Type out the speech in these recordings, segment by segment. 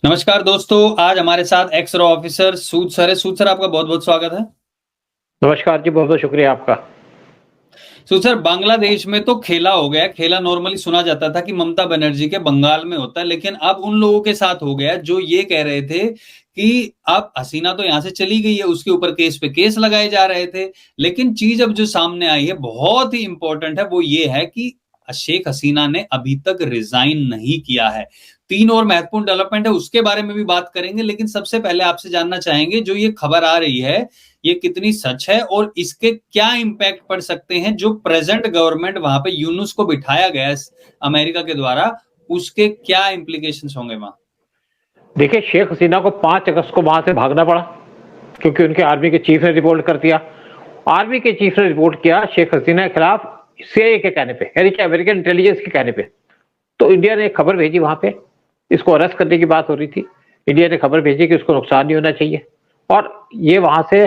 नमस्कार दोस्तों, आज हमारे साथ एक्स रॉ ऑफिसर सूद सर है। सूद सर, आपका बहुत-बहुत स्वागत है। नमस्कार जी, बहुत-बहुत शुक्रिया आपका। सूद सर, बांग्लादेश में तो खेला हो गया। खेला नॉर्मली सुना जाता था कि ममता बनर्जी के बंगाल में होता है, लेकिन अब उन लोगों के साथ हो गया जो ये कह रहे थे कि अब हसीना तो यहाँ से चली गई है, उसके ऊपर केस पे केस लगाए जा रहे थे। लेकिन चीज अब जो सामने आई है बहुत ही इंपॉर्टेंट है, वो ये है कि शेख हसीना ने अभी तक रिजाइन नहीं किया है। तीन और महत्वपूर्ण डेवलपमेंट है, उसके बारे में भी बात करेंगे, लेकिन सबसे पहले आपसे जानना चाहेंगे जो ये खबर आ रही है, ये कितनी सच है और इसके क्या इंपैक्ट पड़ सकते हैं। जो प्रेजेंट गवर्नमेंट वहां पे यूनुस को बिठाया गया है अमेरिका के द्वारा, उसके क्या इंप्लीकेशंस होंगे वहां? देखिए, शेख हसीना को 5 अगस्त को वहां से भागना पड़ा क्योंकि उनके आर्मी के चीफ ने रिपोर्ट कर दिया। आर्मी के चीफ ने रिपोर्ट किया शेख हसीना के खिलाफ सीआईए के कहने पे, यानी कि अमेरिकन इंटेलिजेंस के कहने पे। तो इंडिया ने एक खबर भेजी वहां पे, इसको अरेस्ट करने की बात हो रही थी। इंडिया ने खबर भेजी कि उसको नुकसान नहीं होना चाहिए और ये वहां से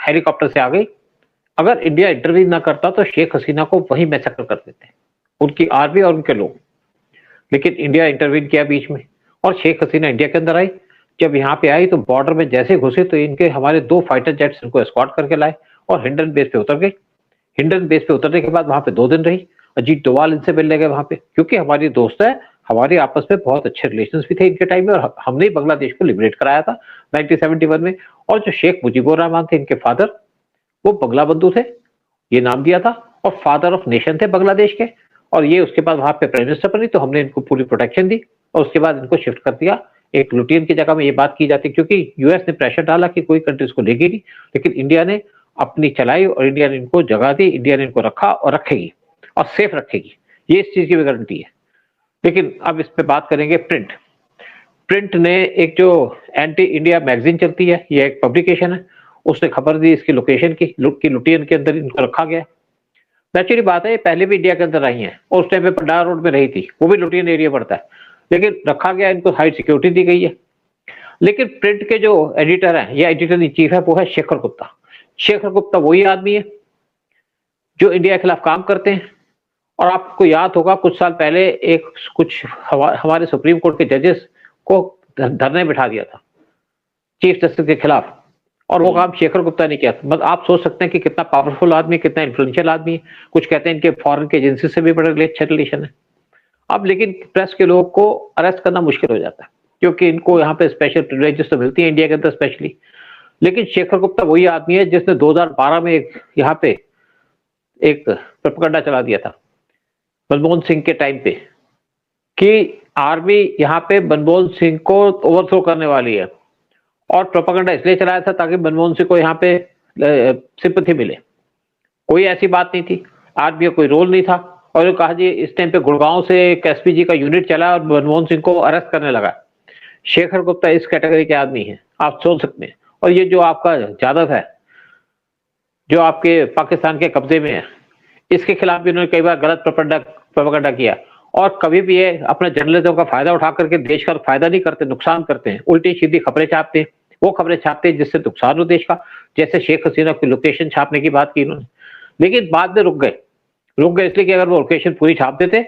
हेलीकॉप्टर से आ गई। अगर इंडिया इंटरव्यू ना करता तो शेख हसीना को वहीं मैसेकर कर देते, उनकी आर्मी और उनके लोग। लेकिन इंडिया इंटरवीन किया बीच में और शेख हसीना इंडिया के अंदर आई। जब यहाँ पे आई तो बॉर्डर में जैसे घुसे तो इनके हमारे 2 फाइटर जेट्स इनको एस्कॉर्ट करके लाए और हिंडन बेस पे उतर गए। हिंडन बेस पे उतरने के बाद वहां पे 2 दिन रही। अजीत डोभाल इनसे मिलने गए वहां पे, क्योंकि हमारी दोस्त है, हमारे आपस में बहुत अच्छे रिलेशन भी थे इनके टाइम में और हमने ही बांग्लादेश को लिबरेट कराया था 1971 में। और जो शेख मुजीबुर रहमान थे इनके फादर, वो बंगला बंधु थे, ये नाम दिया था, और फादर ऑफ नेशन थे बांग्लादेश के। और ये उसके बाद वहां पे प्राइम मिनिस्टर बनी तो हमने इनको पूरी प्रोटेक्शन दी और उसके बाद इनको शिफ्ट कर दिया एक लुटियन की जगह में। ये बात की जाती है क्योंकि यूएस ने प्रेशर डाला कि कोई कंट्री इसको लेगी नहीं, लेकिन इंडिया ने अपनी चलाई और इंडिया ने इनको जगह दी, इंडिया ने इनको रखा और रखेगी और सेफ रखेगी, ये इस चीज की भी गारंटी है। लेकिन अब इस पे बात करेंगे प्रिंट। प्रिंट ने एक जो एंटी इंडिया मैगजीन चलती है, ये एक पब्लिकेशन है, उसने खबर दी इसकी लोकेशन की, लुटियन के अंदर इनको रखा गया। नेचुरली बात है, ये पहले भी इंडिया के अंदर आई है और उस टाइम पे पंडाल रोड में रही थी, वो भी लुटियन एरिया पड़ता है, लेकिन रखा गया, इनको हाई सिक्योरिटी दी गई है। लेकिन प्रिंट के जो एडिटर है या एडिटर इन चीफ है वो है शेखर गुप्ता। शेखर गुप्ता वही आदमी है जो इंडिया के खिलाफ काम करते हैं। और आपको याद होगा कुछ साल पहले एक कुछ हमारे सुप्रीम कोर्ट के जजेस को धरने बिठा दिया था चीफ जस्टिस के खिलाफ, और वो काम शेखर गुप्ता ने किया था। बस आप सोच सकते हैं कि कितना पावरफुल आदमी, कितना इन्फ्लुएंशियल आदमी है। कुछ कहते हैं इनके फॉरेन के एजेंसी से भी बड़े अच्छे रिलेशन है। अब लेकिन प्रेस के लोग को अरेस्ट करना मुश्किल हो जाता है क्योंकि इनको यहाँ पे स्पेशल प्रिविलेजेस तो मिलती है इंडिया के अंदर स्पेशली। लेकिन शेखर गुप्ता वही आदमी है जिसने 2012 में यहाँ पे एक प्रोपेगेंडा चला दिया था मनमोहन सिंह के टाइम पे कि आर्मी यहाँ पे मनमोहन सिंह को ओवरथ्रो करने वाली है, और प्रोपेगेंडा इसलिए चलाया था ताकि मनमोहन सिंह को यहाँ पे सिंपैथी मिले। कोई ऐसी बात नहीं थी, आर्मी का कोई रोल नहीं था। और कहा जी इस टाइम पे गुड़गांव से एक एसपीजी का यूनिट चला और मनमोहन सिंह को अरेस्ट करने लगा। शेखर गुप्ता इस कैटेगरी के आदमी है, आप सोच सकते हैं। और ये जो आपका जादव है जो आपके पाकिस्तान के कब्जे में है, इसके खिलाफ भी उन्होंने कई बार गलत प्रोपेगेंडा किया। और कभी भी ये अपना जर्नलिज्म का फायदा उठा करके देश का फायदा नहीं करते, नुकसान करते हैं, उल्टी सीधी खबरें छापते हैं। वो खबरें छापते हैं जिससे नुकसान हो देश का, जैसे शेख हसीना की लोकेशन छापने की बात की इन्होंने। लेकिन बाद में रुक गए इसलिए कि अगर वो लोकेशन पूरी छाप देते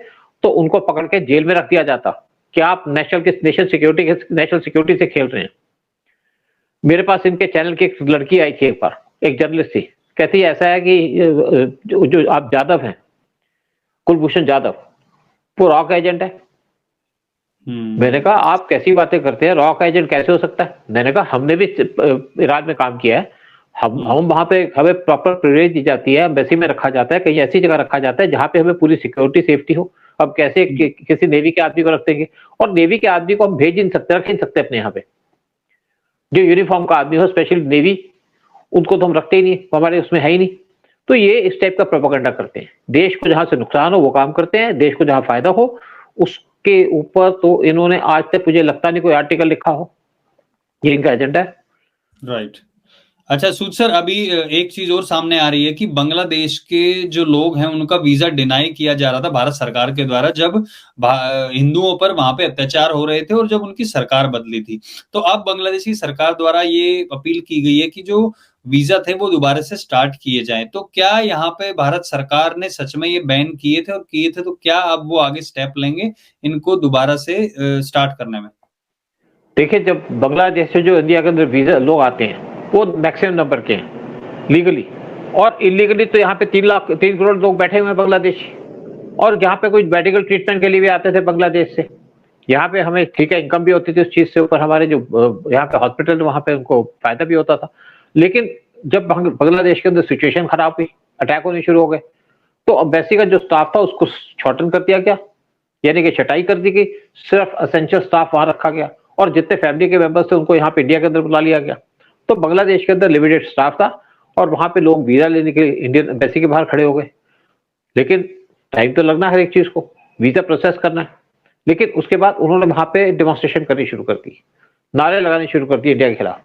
तो उनको पकड़ के जेल में रख दिया जाता कि आप नेशनल सिक्योरिटी से खेल रहे हैं। मेरे पास इनके चैनल की एक लड़की आई थी एक बार, एक जर्नलिस्ट थी, कहती है ऐसा है कि जो आप जादव हैं, कुलभूषण जादव, वो रॉक एजेंट है। मैंने कहा आप कैसी बातें करते हैं, रॉक एजेंट कैसे हो सकता है? मैंने कहा हमने भी ईरान में काम किया है, हम वहां पे हमें प्रॉपर प्रिविलेज दी जाती है, एम्बेसी में रखा जाता है, कहीं ऐसी जगह रखा जाता है जहां पे हमें पूरी सिक्योरिटी सेफ्टी हो। अब कैसे किसी नेवी के आदमी को रख देंगे? और नेवी के आदमी को हम भेज ही नहीं सकते, रख ही नहीं सकते अपने यहाँ पे। जो यूनिफॉर्म का आदमी हो, स्पेशल नेवी, उनको तो हम रखते ही नहीं, हमारे उसमें है ही नहीं। तो ये इस टाइप का प्रोपेगेंडा करते हैं, देश को जहां से नुकसान हो वो काम करते हैं, देश को जहां फायदा हो उसके ऊपर तो इन्होंने आज तक मुझे लगता नहीं कोई आर्टिकल लिखा हो। ये इनका एजेंडा है। राइट। अच्छा सूद सर, अभी एक चीज और सामने आ रही है कि बांग्लादेश के जो लोग हैं उनका वीजा डिनाई किया जा रहा था भारत सरकार के द्वारा, जब हिंदुओं पर वहां पे अत्याचार हो रहे थे और जब उनकी सरकार बदली थी। तो अब बांग्लादेश की सरकार द्वारा ये अपील की गई है कि जो वीजा थे वो दोबारा से स्टार्ट किए जाएं। तो क्या यहाँ पे भारत सरकार ने सच में ये बैन किए थे, और किए थे तो क्या अब वो आगे स्टेप लेंगे इनको दोबारा से स्टार्ट करने में? देखिए, जब बांग्लादेश से जो इंडिया के अंदर वीजा लोग आते हैं वो मैक्सिमम नंबर के हैं लीगली, और इलीगली तो यहाँ पे 3 करोड़ लोग बैठे हुए हैं बांग्लादेशी, और यहाँ पे कुछ मेडिकल ट्रीटमेंट के लिए भी आते थे बांग्लादेश से। यहाँ पे हमें ठीक है इनकम भी होती थी उस चीज से, ऊपर हमारे जो यहाँ पे हॉस्पिटल वहाँ पे उनको फायदा भी होता था। लेकिन जब बांग्लादेश के अंदर सिचुएशन खराब हुई, अटैक होने शुरू हो गए, तो एम्बेसी का जो स्टाफ था उसको शॉर्टन कर दिया गया, यानी कि छटाई कर दी गई, सिर्फ असेंशियल स्टाफ वहां रखा गया, और जितने फैमिली के मेंबर्स थे उनको यहाँ पे इंडिया के अंदर बुला लिया गया। तो बांग्लादेश के अंदर लिमिटेड स्टाफ था, और वहां पे लोग वीजा लेने के लिए इंडियन एम्बेसी के बाहर खड़े हो गए। लेकिन टाइम तो लगना है हर एक चीज को, वीजा प्रोसेस करना है। लेकिन उसके बाद उन्होंने वहां पे डेमोन्स्ट्रेशन करनी शुरू कर दी, नारे लगाने शुरू कर दिए इंडिया के खिलाफ,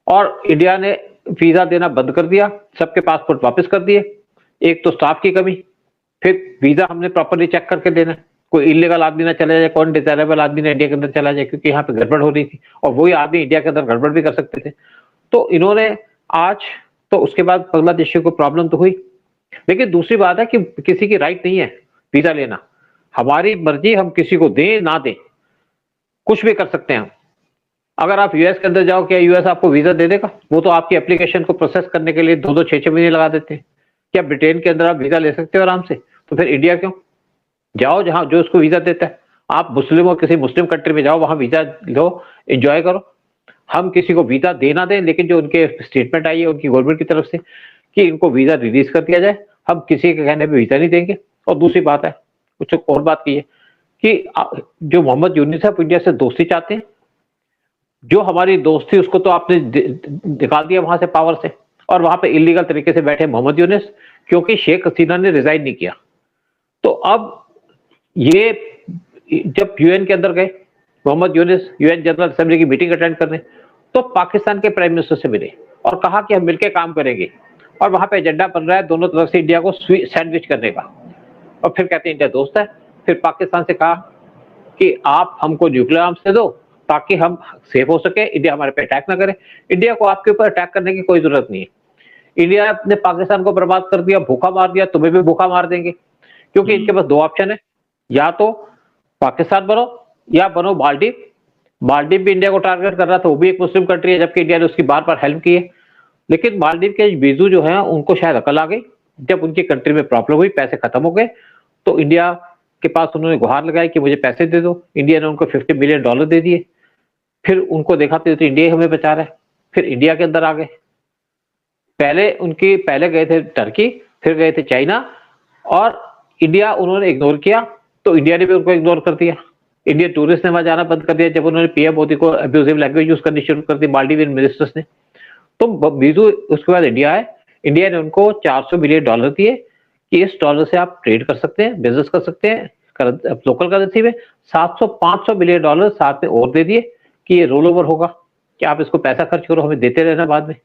और इंडिया ने वीजा देना बंद कर दिया, सबके पासपोर्ट वापस कर दिए। एक तो स्टाफ की कमी, फिर वीजा हमने प्रॉपरली चेक करके देना, कोई इलीगल आदमी ना चला जाए, कौन डिजायरेबल आदमी ना इंडिया के अंदर चला जाए, क्योंकि यहाँ पे गड़बड़ हो रही थी, और वही आदमी इंडिया के अंदर गड़बड़ भी कर सकते थे। तो इन्होंने आज, तो उसके बाद बांग्लादेशियों को प्रॉब्लम तो हुई। लेकिन दूसरी बात है कि किसी की राइट नहीं है वीजा लेना, हमारी मर्जी, हम किसी को दें ना दें, कुछ भी कर सकते हैं। अगर आप यूएस के अंदर जाओ, क्या यूएस आपको वीजा दे देगा? वो तो आपकी एप्लीकेशन को प्रोसेस करने के लिए 2-2, 6-6 महीने लगा देते हैं। क्या ब्रिटेन के अंदर आप वीजा ले सकते हो आराम से? तो फिर इंडिया क्यों? जाओ जहां जो उसको वीजा देता है, आप मुस्लिम हो, किसी मुस्लिम कंट्री में जाओ, वहां वीजा लो, एंजॉय करो। हम किसी को वीजा देना दें, लेकिन जो उनके स्टेटमेंट आई है उनकी गवर्नमेंट की तरफ से कि इनको वीजा रिलीज कर दिया जाए, हम किसी के कहने पे वीजा नहीं देंगे। और दूसरी बात है, कुछ और बात की है कि जो मोहम्मद यूनिस है इंडिया से दोस्ती चाहते हैं, जो हमारी दोस्ती उसको तो आपने निकाल दिया वहां से पावर से, और वहां पे इलीगल तरीके से बैठे मोहम्मद यूनिस, क्योंकि शेख हसीना ने रिजाइन नहीं किया। तो अब ये जब यूएन के अंदर गए Mohammad Yunus, UN general assembly की मीटिंग अटेंड करने, तो पाकिस्तान के प्राइम मिनिस्टर से मिले और कहा कि हम मिलकर काम करेंगे, और वहां पे एजेंडा बन रहा है दोनों तरफ से इंडिया को सैंडविच करने का। और फिर कहते हैं इंडिया दोस्त है। फिर पाकिस्तान से कहा कि आप हमको न्यूक्लियर आर्म्स दे दो ताकि हम सेफ हो सके, इंडिया हमारे पे अटैक ना करे। इंडिया को आपके ऊपर अटैक करने की कोई जरूरत नहीं है। इंडिया ने पाकिस्तान को बर्बाद कर दिया, भूखा मार दिया, तुम्हें भी भूखा मार देंगे, क्योंकि इनके पास 2 ऑप्शन है, या तो पाकिस्तान बनो या बनो मालदीव। मालदीव भी इंडिया को टारगेट कर रहा था, वो भी एक मुस्लिम कंट्री है, जबकि इंडिया ने उसकी बार बार हेल्प की है। लेकिन मालदीव के बीजू जो है उनको शायद अकल आ गई, जब उनकी कंट्री में प्रॉब्लम हुई, पैसे खत्म हो गए, तो इंडिया के पास उन्होंने गुहार लगाई कि मुझे पैसे दे दो। इंडिया ने उनको $50 मिलियन दे दिए। फिर उनको देखा तो इंडिया ही हमें बचा रहा है, फिर इंडिया के अंदर आ गए। पहले गए थे टर्की, फिर गए थे चाइना, और इंडिया उन्होंने इग्नोर किया, तो इंडिया ने भी उनको इग्नोर कर दिया। इंडियन टूरिस्ट ने वहां जाना बंद कर दिया जब उन्होंने पीएम मोदी को अब्यूजिव लैंग्वेज यूज करनी शुरू कर दी, मालदीवियन मिनिस्टर्स ने। तो बीजू उसके बाद इंडिया आए, इंडिया ने उनको $400 मिलियन दिए कि इस डॉलर से आप ट्रेड कर सकते हैं, बिजनेस कर सकते हैं लोकल करेंसी में। 700-500 मिलियन डॉलर साथ में और दे दिए कि ये रोल ओवर होगा, कि आप इसको पैसा खर्च करो, हमें देते रहना बाद में।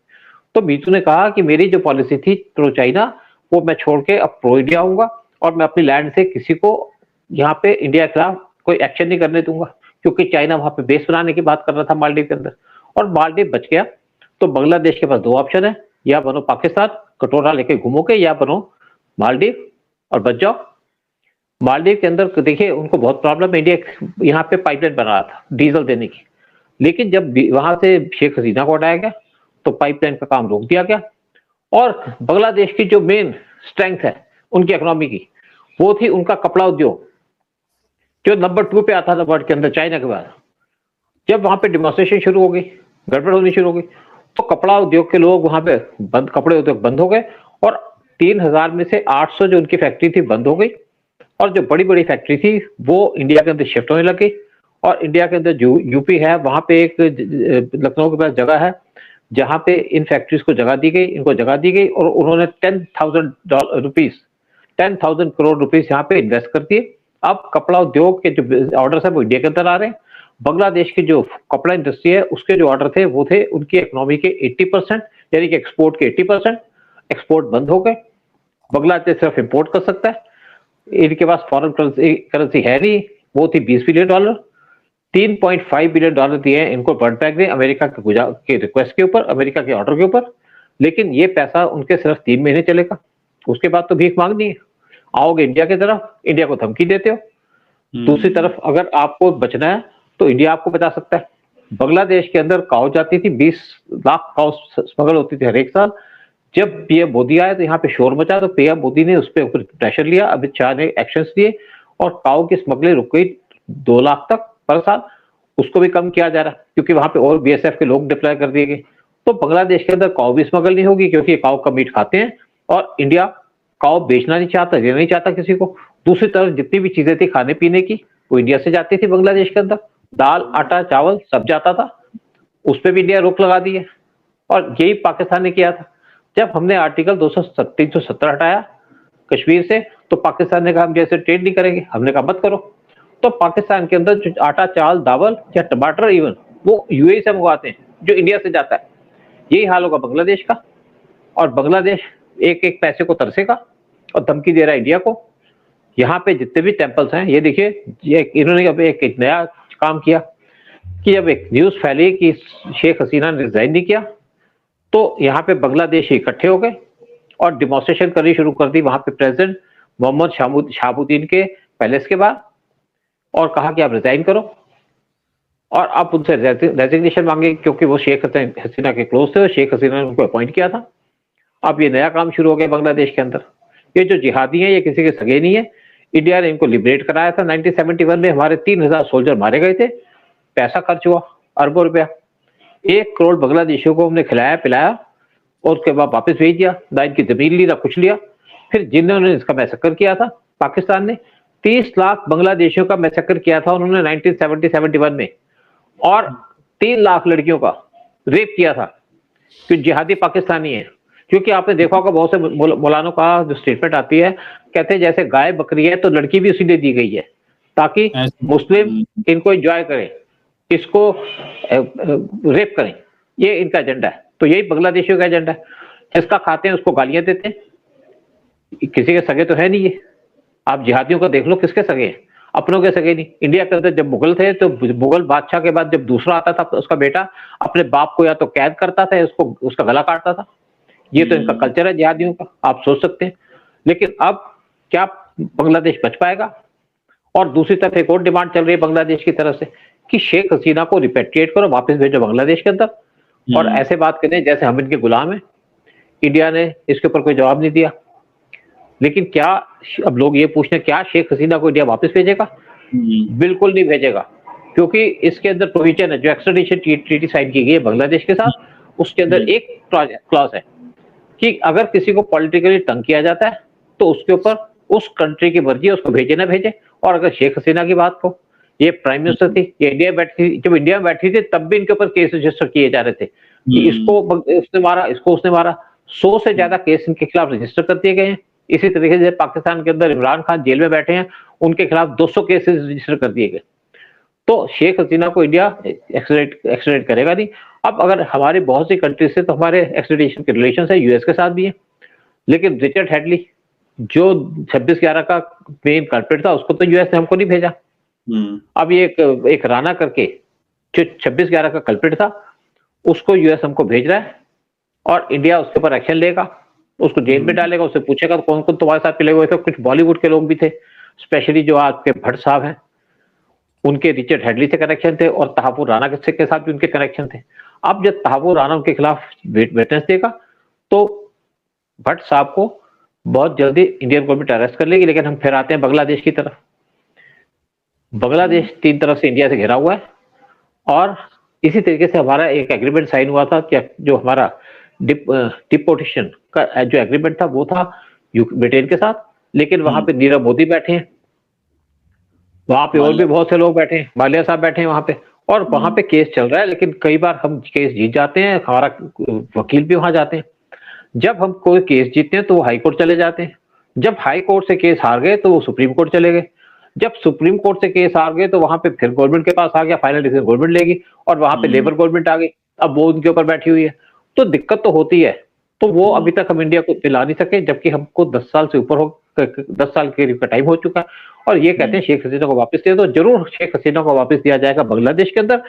तो बीजू ने कहा कि मेरी जो पॉलिसी थी प्रो चाइना, वो मैं छोड़ के अब प्रो इंडिया आऊंगा, और मैं अपनी लैंड से किसी को यहाँ पे इंडिया के खिलाफ कोई एक्शन नहीं करने दूंगा, क्योंकि चाइना वहां पे बेस बनाने की बात कर रहा था मालदीव के अंदर, और मालदीव बच गया। तो बांग्लादेश के पास 2 ऑप्शन है, या बनो पाकिस्तान कटोरा लेके घूमोगे, या बनो मालदीव और बच जाओ। मालदीव के अंदर देखिए उनको बहुत प्रॉब्लम है, इंडिया यहाँ पे पाइपलाइन बना रहा था डीजल देने की, लेकिन जब वहां से शेख हसीना को हटाया गया तो पाइपलाइन का काम रोक दिया गया। और बांग्लादेश की जो मेन स्ट्रेंथ है उनकी इकोनॉमी की, वो थी उनका कपड़ा उद्योग, जो नंबर 2 पे आता था वर्ल्ड के अंदर चाइना के बाद। जब वहां पे डिमॉन्स्ट्रेशन शुरू हो गई, गड़बड़ होनी शुरू हो गई, तो कपड़ा उद्योग के लोग वहां पे कपड़े उद्योग बंद हो गए, और 3000 में से 800 जो उनकी फैक्ट्री थी बंद हो गई, और जो बड़ी बड़ी फैक्ट्री थी वो इंडिया के अंदर शिफ्ट होने लगी। और इंडिया के अंदर जो यूपी है, वहां पे एक लखनऊ के पास जगह है जहां पे इन फैक्ट्रीज को जगह दी गई, इनको जगह दी गई, और उन्होंने 10,000 करोड़ रुपीस यहाँ पे इन्वेस्ट कर दिए। अब कपड़ा उद्योग के जो ऑर्डर है वो इंडिया के अंदर आ रहे हैं। बांग्लादेश की जो कपड़ा इंडस्ट्री है उसके जो ऑर्डर थे वो थे उनकी इकोनॉमी के 80%, यानी कि एक्सपोर्ट के 80%। एक्सपोर्ट बंद हो गए, बांग्लादेश सिर्फ इंपोर्ट कर सकता है, इनके पास फॉरेन करेंसी है नहीं। वो थी $20 बिलियन, $3.5 बिलियन दिए इनको वर्ल्ड बैंक ने अमेरिका के रिक्वेस्ट के ऊपर, अमेरिका के ऑर्डर के ऊपर। लेकिन ये पैसा उनके सिर्फ 3 महीने चलेगा, उसके बाद तो भीख मांगनी है। आओगे इंडिया की तरफ, इंडिया को धमकी देते हो। दूसरी तरफ अगर आपको बचना है तो इंडिया आपको बचा सकता है। बांग्लादेश के अंदर काऊ जाती थी, 20 लाख काऊ स्मगल होती थी हर एक साल। जब पीएम मोदी आए तो यहाँ पे शोर मचा, तो पीएम मोदी ने उस पर ऊपर प्रेशर लिया, अमित शाह ने एक्शंस लिए और काऊ की स्मगलिंग रुक गई 2 लाख तक पर साल। उसको भी कम किया जा रहा क्योंकि वहां पे और बीएसएफ के लोग डिप्लॉय कर दिए गए। तो बांग्लादेश के अंदर काऊ भी स्मगल नहीं होगी क्योंकि काऊ का मीट खाते हैं और इंडिया काऊ बेचना नहीं चाहता, देना नहीं चाहता किसी को। दूसरी तरफ जितनी भी चीजें थी खाने पीने की वो इंडिया से जाती थी बांग्लादेश के अंदर, दाल आटा चावल सब जाता था, उस पर भी इंडिया रोक लगा दी है। और यही पाकिस्तान ने किया था। जब हमने आर्टिकल 370 हटाया कश्मीर से तो पाकिस्तान ने कहा हम जैसे ट्रेड नहीं करेंगे, हमने कहा मत करो। तो पाकिस्तान के अंदर जो आटा चावल दावल या टमाटर इवन वो यूएई से मंगवाते हैं जो इंडिया से जाता है। यही हाल होगा बांग्लादेश का। और बांग्लादेश एक एक पैसे को तरसेगा और धमकी दे रहा है इंडिया को। यहाँ पे जितने भी टेम्पल्स हैं, ये देखिए, ये इन्होंने अब एक नया काम किया कि जब एक न्यूज फैली कि शेख हसीना ने रिजाइन नहीं किया तो यहाँ पे बांग्लादेशी इकट्ठे हो गए और डिमॉन्स्ट्रेशन करनी शुरू कर दी वहां पे प्रेसिडेंट मोहम्मद शहाबुद्दीन के पैलेस के बाहर, और कहा कि आप रिजाइन करो और आप उनसे रेजिग्नेशन मांगे क्योंकि वो शेख हसीना के क्लोज थे और शेख हसीना ने उनको अपॉइंट किया था। अब ये नया काम शुरू हो गया बांग्लादेश के अंदर। ये जो जिहादी हैं ये किसी के सगे नहीं है। इंडिया ने इनको लिबरेट कराया था 1971 में, हमारे 3000 सोल्जर मारे गए थे, पैसा खर्च हुआ अरबों रुपया, 1 करोड़ बांग्लादेशियों को हमने खिलाया पिलाया और उसके बाद वापस भेज दिया, ना इनकी जमीन ली ना कुछ लिया। फिर जिन्होंने इसका मैसेकर किया था पाकिस्तान ने 30 लाख बांग्लादेशियों का मैसेकर किया था उन्होंने 1970-71 में, और 3 लाख लड़कियों का रेप किया था क्योंकि जिहादी पाकिस्तानी है। क्योंकि आपने देखा होगा बहुत से मौलानों का जो स्टेटमेंट आती है, कहते हैं जैसे गाय बकरी है तो लड़की भी उसी ने दी गई है ताकि मुस्लिम इनको एंजॉय करें, इसको रेप करें, ये इनका एजेंडा है। तो यही बांग्लादेशियों का एजेंडा है, जिसका खाते हैं उसको गालियां देते हैं। किसी के सगे तो है नहीं ये, आप जिहादियों को देख लो किसके सगे हैं, अपनों के सगे नहीं। इंडिया के अंदर जब मुगल थे तो मुगल बादशाह के बाद जब दूसरा आता था तो उसका बेटा अपने बाप को या तो कैद करता था, उसको उसका गला काटता था। ये तो इनका कल्चर है जिहादियों का, आप सोच सकते हैं। लेकिन अब क्या बांग्लादेश बच पाएगा? और दूसरी तरफ एक और डिमांड चल रही है बांग्लादेश की तरफ से कि शेख हसीना को रिपेट्रिएट करो, वापस भेजो बांग्लादेश के अंदर, और ऐसे बात करें जैसे हम इनके गुलाम हैं। इंडिया ने इसके ऊपर कोई जवाब नहीं दिया। लेकिन क्या अब लोग ये पूछते हैं क्या शेख हसीना को इंडिया वापस भेजेगा? बिल्कुल नहीं भेजेगा, क्योंकि इसके अंदर प्रोविजन है, जो एक्स्ट्राडिशन ट्रीटी साइन की गई है बांग्लादेश के साथ, उसके अंदर एक क्लॉज है कि अगर किसी को पॉलिटिकली तंग किया जाता है तो उसके ऊपर उस कंट्री की मर्जी है उसको भेजे ना भेजे। और अगर शेख हसीना की बात को, ये प्राइम मिनिस्टर थी, ये इंडिया में बैठी थी, जब इंडिया में बैठी थी तब भी इनके ऊपर केस रजिस्टर किए जा रहे थे कि इसको उसने मारा, इसको उसने मारा। 100 से ज्यादा केस इनके खिलाफ रजिस्टर कर दिए गए हैं। इसी तरीके से पाकिस्तान के अंदर इमरान खान जेल में बैठे हैं, उनके खिलाफ 200 केसेस रजिस्टर कर दिए गए। तो शेख हसीना को इंडिया एक्सट्रेडिट करेगा नहीं। अब अगर हमारे बहुत सी कंट्री से तो हमारे एक्सट्रेडिशन के रिलेशन है, यूएस के साथ भी है, लेकिन रिचर्ड हेडली जो 26/11 का मेन कल्प्रिट था उसको तो यूएस ने हमको नहीं भेजा। अब ये एक राणा करके जो 26/11 का कल्प्रिट था उसको यूएस हमको भेज रहा है और इंडिया उसके ऊपर एक्शन लेगा, उसको जेल में डालेगा, उससे पूछेगा कौन कौन तुम्हारे साथ मिले हुए थे। कुछ बॉलीवुड के लोग भी थे, स्पेशली जो आपके भट्ट साहब हैं, उनके रिचर्ड हेडली से कनेक्शन थे और तहफुर राणा के साथ भी उनके कनेक्शन थे। अब जब तहफुर राणा उनके खिलाफ विटनेस देगा तो भट्ट साहब को बहुत जल्दी इंडियन गवर्नमेंट अरेस्ट कर लेगी। लेकिन हम फिर आते हैं बांग्लादेश की तरफ। बांग्लादेश 3 तरफ से इंडिया से घिरा हुआ है और इसी तरीके से हमारा एक एग्रीमेंट साइन हुआ था कि जो हमारा डिपोर्टेशन का जो एग्रीमेंट था वो था ब्रिटेन के साथ, लेकिन वहां पे नीरव मोदी बैठे हैं, वहां पे और भी बहुत से लोग बैठे हैं, माल्या साहब बैठे हैं वहां पे, और वहां पे केस चल रहा है। लेकिन कई बार हम केस जीत जाते हैं, हमारा वकील भी वहां जाते हैं। जब हम कोई केस जीतते हैं तो वो हाई कोर्ट चले जाते हैं, जब हाई कोर्ट से केस हार गए तो वो सुप्रीम कोर्ट चले गए, जब सुप्रीम कोर्ट से केस हार गए तो वहां पे फिर गवर्नमेंट के पास आ गया, फाइनल डिसीजन गवर्नमेंट लेगी, और वहां पे लेबर गवर्नमेंट आ गई, अब वो उनके ऊपर बैठी हुई है। तो दिक्कत तो होती है। तो वो अभी तक हम इंडिया को दिला नहीं सके, जबकि हमको 10 साल से ऊपर 10 साल के करीब का टाइम हो चुका है। और ये कहते हैं शेख हसीना को वापस दे दो। जरूर शेख हसीना को वापस दिया जाएगा बांग्लादेश के अंदर,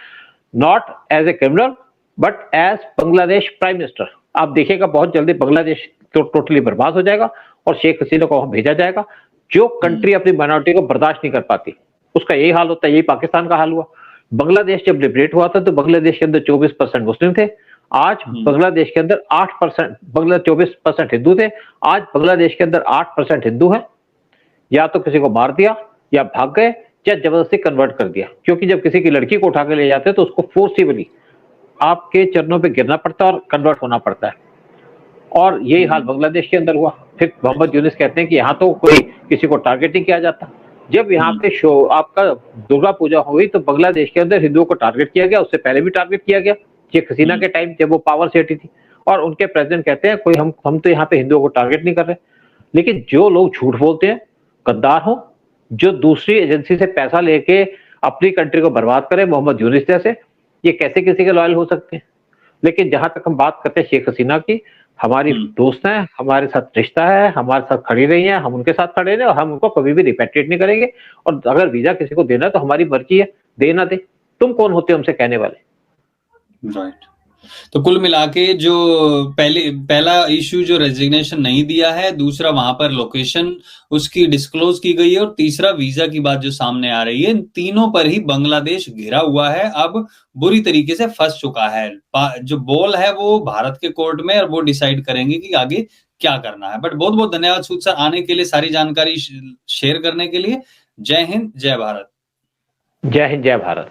not as a criminal but as Bangladesh prime minister. आप देखिएगा बहुत जल्दी बांग्लादेश तो टोटली बर्बाद हो जाएगा और शेख हसीना को वहां भेजा जाएगा। जो कंट्री अपनी माइनॉरिटी को बर्दाश्त नहीं कर पाती उसका यही हाल होता है। यही पाकिस्तान का हाल हुआ बांग्लादेश जब लिबरेट हुआ था तो बांग्लादेश के अंदर 24% मुस्लिम थे। आज बांग्लादेश के अंदर 8%, बांग्लादेश 24% हिंदू थे, आज बांग्लादेश के अंदर 8% हिंदू है। या तो किसी को मार दिया या भाग गए या जबरदस्ती कन्वर्ट कर दिया, क्योंकि जब किसी की लड़की को उठा के ले जाते हैं तो उसको फोर्सिबली आपके चरणों पे गिरना पड़ता है और कन्वर्ट होना पड़ता है। और यही हाल बांग्लादेश के अंदर हुआ। फिर मोहम्मद यूनिस कहते हैं कि यहाँ तो कोई किसी को टारगेट नहीं किया जाता। जब यहाँ पे शो आपका दुर्गा पूजा हुई तो बांग्लादेश के अंदर हिंदुओं को टारगेट किया गया, उससे पहले भी टारगेट किया गया शेख हसीना के टाइम जब वो पावर से हटी थी। और उनके प्रेसिडेंट कहते हैं कोई हम तो यहाँ पे हिंदुओं को टारगेट नहीं कर रहे। लेकिन जो लोग झूठ बोलते हैं, गद्दार हो, जो दूसरी एजेंसी से पैसा लेके अपनी कंट्री को बर्बाद करे, मोहम्मद यूनिस जैसे, ये कैसे किसी के लॉयल हो सकते हैं। लेकिन जहां तक हम बात करते हैं शेख हसीना की, हमारी दोस्त हैं, हमारे साथ रिश्ता है, हमारे साथ खड़ी रही हैं, हम उनके साथ खड़े रहे और हम उनको कभी भी रिपेट्रिएट नहीं करेंगे। और अगर वीजा किसी को देना है तो हमारी मर्जी है, दे ना दे, तुम कौन होते हो हमसे कहने वाले। राइट। तो कुल मिला के जो पहला इश्यू जो रेजिग्नेशन नहीं दिया है, दूसरा वहां पर लोकेशन उसकी डिस्क्लोज की गई है, और तीसरा वीजा की बात जो सामने आ रही है, इन तीनों पर ही बांग्लादेश घिरा हुआ है, अब बुरी तरीके से फंस चुका है। जो बॉल है वो भारत के कोर्ट में, और वो डिसाइड करेंगे कि आगे क्या करना है। बट बहुत बहुत धन्यवाद सूद सर आने के लिए, सारी जानकारी शेयर करने के लिए। जय हिंद, जय भारत। जय हिंद, जय भारत।